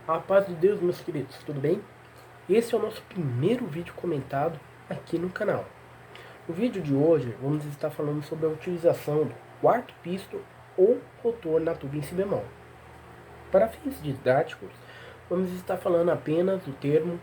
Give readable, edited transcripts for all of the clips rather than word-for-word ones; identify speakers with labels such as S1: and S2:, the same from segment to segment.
S1: A paz de Deus, meus queridos, tudo bem? Esse é o nosso primeiro vídeo comentado aqui no canal. No vídeo de hoje, vamos estar falando sobre a utilização do quarto pisto ou rotor na tuba em si bemol. Para fins didáticos, vamos estar falando apenas do termo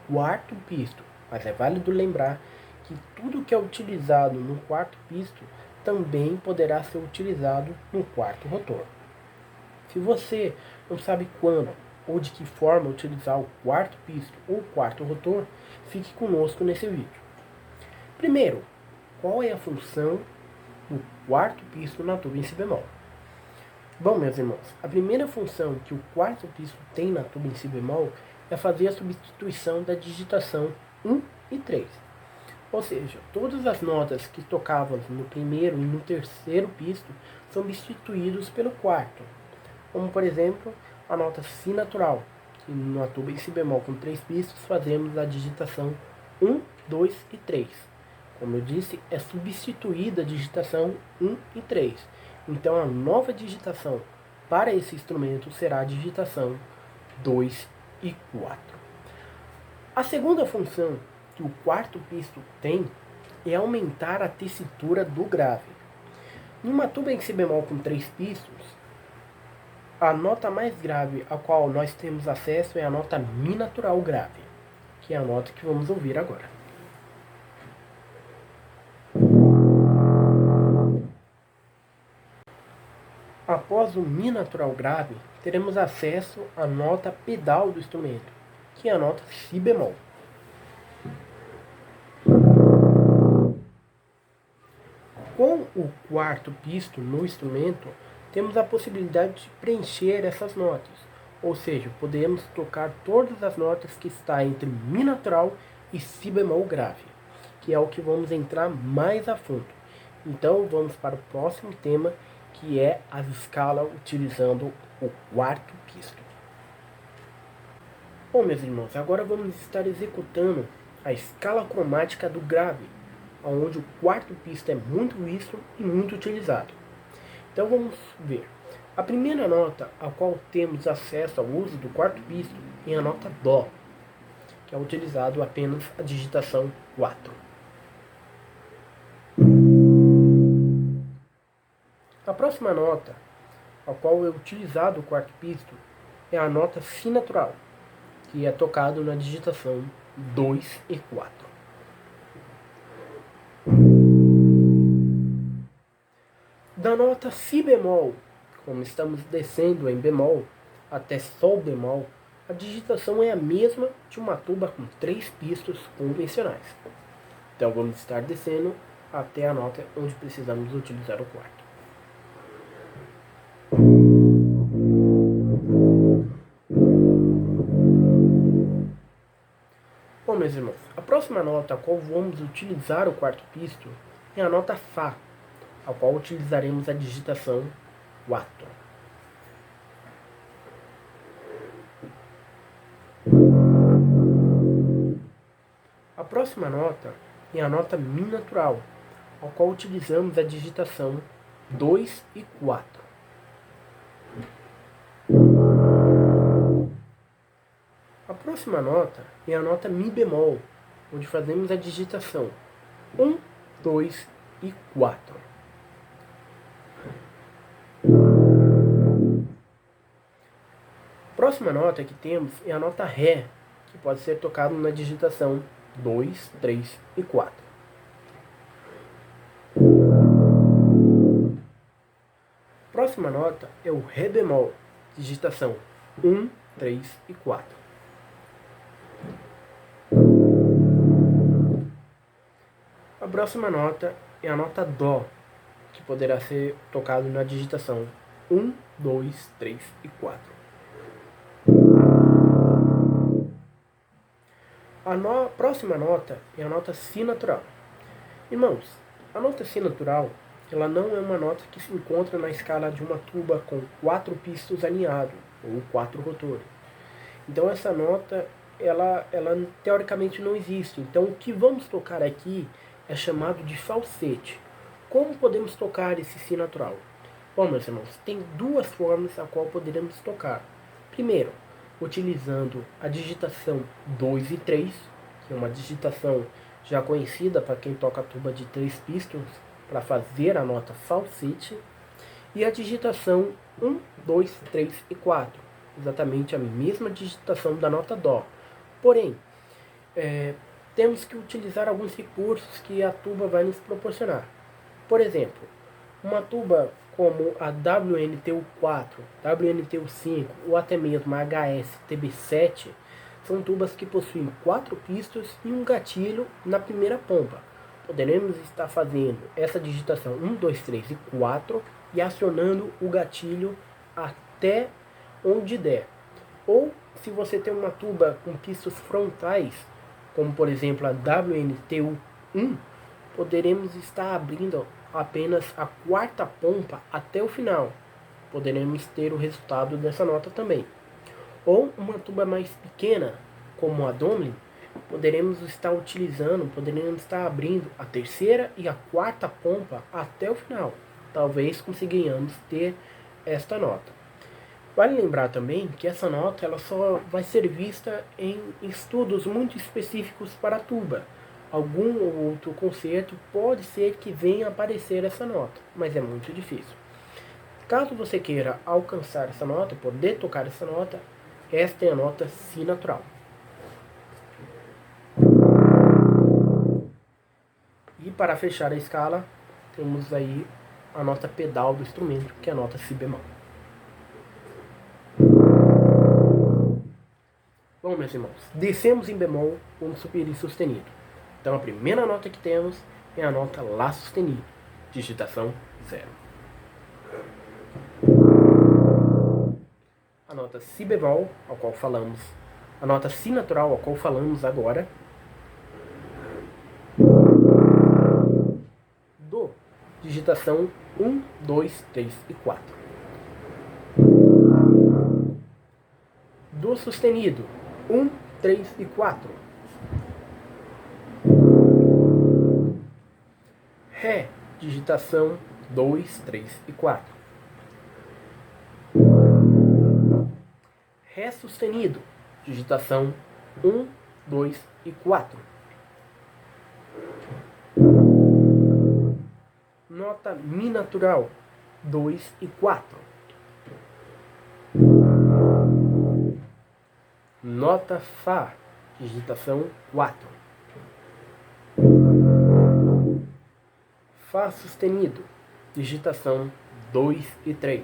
S1: quarto pisto, mas é válido lembrar que tudo que é utilizado no quarto pisto também poderá ser utilizado no quarto rotor. Se você não sabe quando ou de que forma utilizar o quarto pisto ou quarto rotor, fique conosco nesse vídeo. Primeiro, qual é a função do quarto pisto na tuba em si bemol? Bom, meus irmãos, a primeira função que o quarto pisto tem na tuba em si bemol é fazer a substituição da digitação 1 e 3. Ou seja, todas as notas que tocávamos no primeiro e no terceiro pisto são substituídos pelo quarto. Como, por exemplo, a nota Si natural, que na tuba em Si bemol com 3 pistos fazemos a digitação 1, 2 e 3. Como eu disse, é substituída a digitação 1 e 3. Então a nova digitação para esse instrumento será a digitação 2 e 4. A segunda função que o quarto pisto tem é aumentar a tessitura do grave. Numa tuba em Si bemol com 3 pistos, a nota mais grave a qual nós temos acesso é a nota Mi natural grave, que é a nota que vamos ouvir agora. Após o Mi natural grave, teremos acesso à nota pedal do instrumento, que é a nota Si bemol. Com o quarto pisto no instrumento, temos a possibilidade de preencher essas notas, ou seja, podemos tocar todas as notas que estão entre Mi natural e Si bemol grave, que é o que vamos entrar mais a fundo. Então vamos para o próximo tema, que é as escalas utilizando o quarto pisto. Bom, meus irmãos, agora vamos estar executando a escala cromática do grave, onde o quarto pisto é muito visto e muito utilizado. Então vamos ver. A primeira nota a qual temos acesso ao uso do quarto pisto é a nota Dó, que é utilizado apenas a digitação 4. A próxima nota a qual é utilizado o quarto pisto é a nota Si natural, que é tocado na digitação 2 e 4. Da nota Si bemol, como estamos descendo em bemol até Sol bemol, a digitação é a mesma de uma tuba com 3 pistos convencionais. Então vamos estar descendo até a nota onde precisamos utilizar o quarto. Bom, meus irmãos, a próxima nota a qual vamos utilizar o quarto pisto é a nota Fá, a qual utilizaremos a digitação 4. A próxima nota é a nota Mi natural, a qual utilizamos a digitação 2 e 4. A próxima nota é a nota Mi bemol, onde fazemos a digitação 1, 2 e 4. A próxima nota que temos é a nota Ré, que pode ser tocado na digitação 2, 3 e 4. A próxima nota é o Ré bemol, digitação 1, 3 e 4. A próxima nota é a nota Dó, que poderá ser tocado na digitação 1, 2, 3 e 4. A próxima nota é a nota Si natural. Irmãos, a nota Si natural, ela não é uma nota que se encontra na escala de uma tuba com 4 pistos alinhados, ou 4 rotores. Então essa nota, ela teoricamente não existe. Então o que vamos tocar aqui é chamado de falsete. Como podemos tocar esse Si natural? Bom, meus irmãos, tem duas formas a qual poderemos tocar. Primeiro, utilizando a digitação 2 e 3, que é uma digitação já conhecida para quem toca tuba de 3 pistos, para fazer a nota falsete, e a digitação 1, 2, 3 e 4, exatamente a mesma digitação da nota Dó. Porém, temos que utilizar alguns recursos que a tuba vai nos proporcionar. Por exemplo, uma tuba como a WNTU4, WNTU5 ou até mesmo a HS-TB7 são tubas que possuem 4 pistos e um gatilho na primeira pompa. Poderemos estar fazendo essa digitação 1, 2, 3 e 4 e acionando o gatilho até onde der. Ou se você tem uma tuba com pistos frontais, como por exemplo a WNTU1, poderemos estar abrindo apenas a 4ª pompa até o final. Poderemos ter o resultado dessa nota também. Ou uma tuba mais pequena, como a Domlin, poderemos estar abrindo a 3ª e a 4ª pompa até o final. Talvez consigamos ter esta nota. Vale lembrar também que essa nota ela só vai ser vista em estudos muito específicos para a tuba. Algum ou outro concerto pode ser que venha aparecer essa nota, mas é muito difícil. Caso você queira alcançar essa nota, poder tocar essa nota, esta é a nota Si natural. E para fechar a escala, temos aí a nota pedal do instrumento, que é a nota Si bemol. Bom, meus irmãos, descemos em bemol, vamos subir em sustenido. Então a primeira nota que temos é a nota Lá sustenido, digitação 0. A nota Si bemol, ao qual falamos, a nota Si natural, ao qual falamos agora. Do, digitação 1, 2, 3 e 4. Do sustenido, 1, 3 e 4. Ré, digitação 2, 3 e 4. Ré sustenido, digitação 1, 2 e 4. Nota Mi natural, 2 e 4. Nota Fá, digitação 4. Fá sustenido, digitação 2 e 3.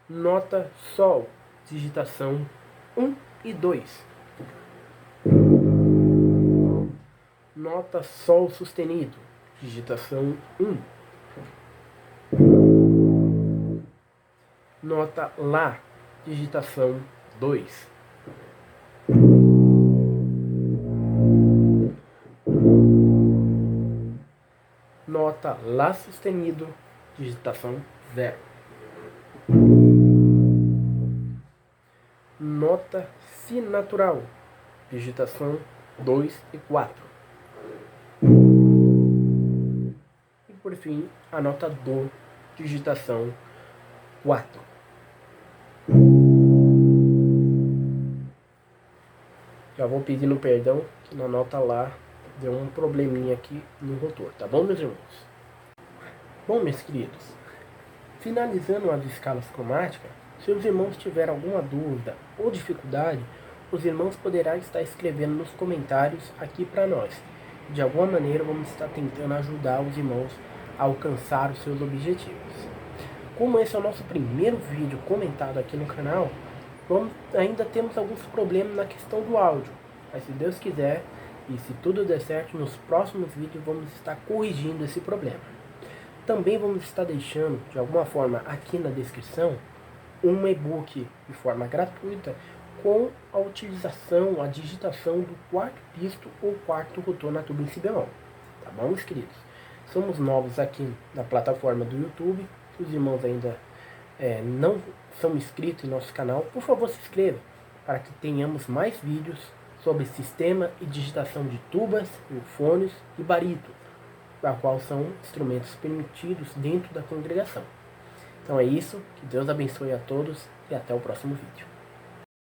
S1: Nota Sol, digitação 1 e 2. Nota Sol sustenido, digitação 1. Nota Lá, digitação 2. Nota Lá sustenido, digitação 0. Nota Si natural, digitação 2 e 4. E por fim, a nota Dó, digitação 4. Já vou pedindo perdão que na nota Lá deu um probleminha aqui no rotor, tá bom, meus irmãos? Bom, meus queridos, finalizando as escalas cromáticas, se os irmãos tiverem alguma dúvida ou dificuldade, os irmãos poderão estar escrevendo nos comentários aqui para nós. De alguma maneira vamos estar tentando ajudar os irmãos a alcançar os seus objetivos. Como esse é o nosso primeiro vídeo comentado aqui no canal, ainda temos alguns problemas na questão do áudio. Mas se Deus quiser, e se tudo der certo, nos próximos vídeos vamos estar corrigindo esse problema. Também vamos estar deixando, de alguma forma, aqui na descrição, um e-book de forma gratuita com a utilização, a digitação do 4º pisto ou 4º rotor na tuba em Si bemol. Tá bom, meus queridos? Somos novos aqui na plataforma do YouTube. Se os irmãos ainda não são inscritos em nosso canal, por favor se inscreva para que tenhamos mais vídeos sobre sistema e digitação de tubas, eufones e barítono, a qual são instrumentos permitidos dentro da congregação. Então é isso, que Deus abençoe a todos e até o próximo vídeo.